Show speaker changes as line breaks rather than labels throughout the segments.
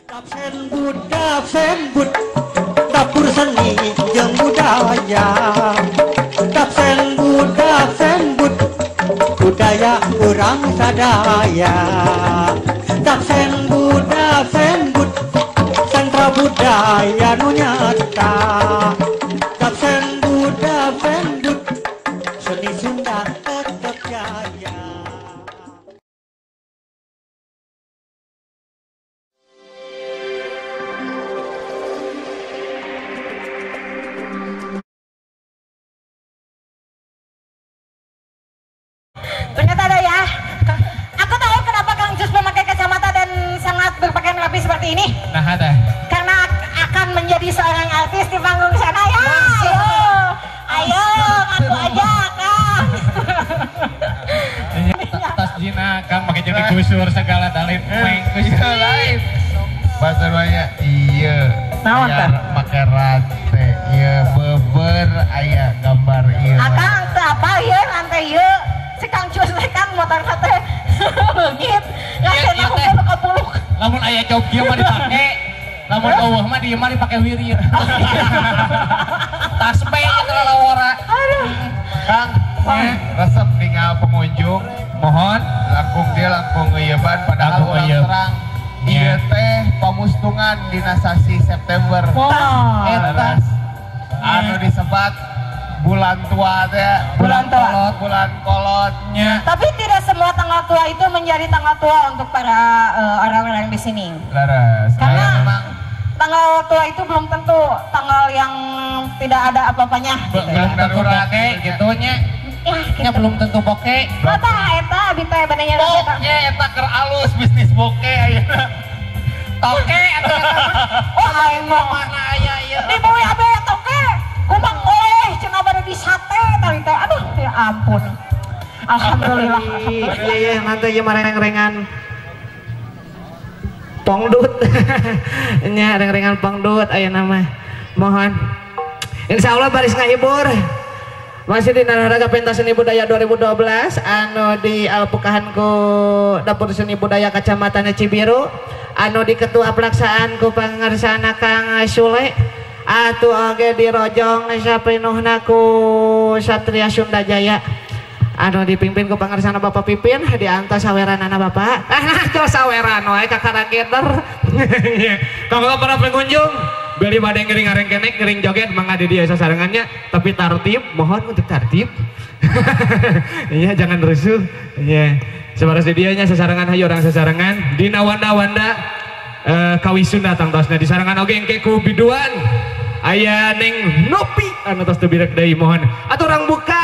Absen bud, dapur seni jeung budaya. Absen bud, budaya urang sadaya. Absen bud, sentra budaya nu nyata. Absen bud, seni Sunda tetep jaya.
Ternyata ada ya. Aku tahu kenapa Kang Jus memakai kacamata dan sangat berpakaian rapi seperti ini.
Nah ada.
Karena akan menjadi seorang artis di panggung sana ya. Ayo, ngaku aja Kang.
Tas Jina Kang pakai jadi gusur segala dalin main gusur lain.
Bahasa banyak iya.
Naon teh?
Make rantai, iya beber aya gambar iya.
Akang teh apa ya rantai ye? Si Kang Jus teh kan motor teh. Leungit. Ngasih aku ke kapuluk.
Lamun aya jauh kieu mah dipake. Lamun eueuh mah dieu mah dipake wiri. Taspe eta lalawara.
Kang, resep tinggal pengunjung.
Mohon
Langkung dia langkung ngeyeban padahal
Langkung
orang
ngeyeb.
terang. Iya teh pamustungan dina sasi September. Eta anu disebat bulan tua teh,
Bulan tua.
bulan kolotnya.
Tapi tidak semua tanggal tua itu menjadi tanggal tua untuk para orang-orang di sini.
Laras,
Karena
memang
tanggal tua itu belum tentu tanggal yang tidak ada apa-apanya.
belum darurat
gitu nya.
Ya,
Nya belum tentu bokeh.
Mata eta abi teh benernya eta.
nya eta keur alus bisnis bokeh ayeuna.
Toke atuh
Oh aing mah
mana aya ieu.
di bawah abe toke. Kumaha oleh cenah bade di sate tadi teh. Aduh ya ampun. Alhamdulillah.
Iya, nanti ya reng-rengan pongdut. Nya reng-rengan pongdut aya nama. Mohon. Insya Allah baris ngahibur. Masih di Nararaga Pentas Seni Budaya 2012 anu di alpukahan ku Dapur Seni Budaya Kecamatan Cibiru anu di ketua pelaksanaan ku pangarsana Kang Sule atu oge dirojong sapinuhna ku Satria Sunda Jaya anu dipimpin ku pangarsana Bapak Pipin diantos saweranana Bapak nah saweran wae kakarageder kanggo para pengunjung beli badeng ngering kenek ngering joget mangga di dia sasarangannya tapi tertib mohon untuk tertib iya jangan rusuh iya sebaras di dianya sasarangan hayu orang sasarangan dina wanda-wanda kawisuna tangtosna di sarangan oge engke ku biduan aya neng Nopi anu tos teu birek deui mohon atuh urang buka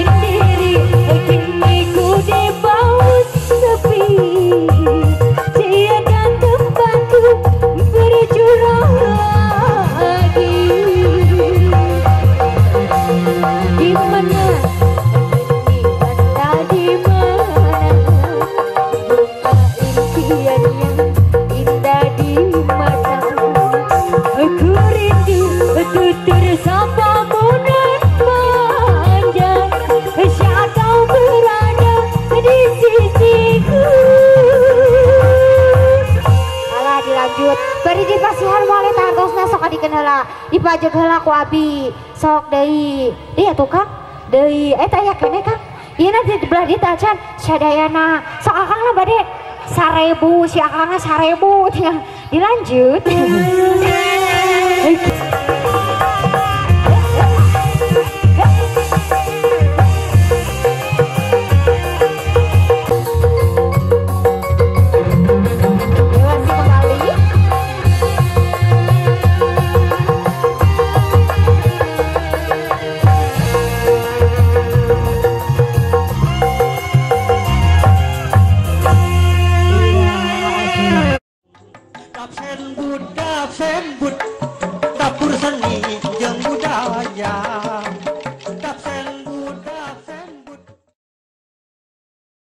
sendiri kini ku di bawah sepi tiada tempatku berjurang lagi di mana anda di mana bunga impian yang indah di matamu aku rindu tutur sapa bulan panjang shadow berada di sisiku. Alah dilanjut bari di pasihan wale tartosna sok adikeun heula dipajeg heula ku abi sok deui ieu tukang deui eta aya keneh Kang ieu na di belah dieu acan sadayana sok akangna bade 1000 si akangna 1000 tinggal dilanjut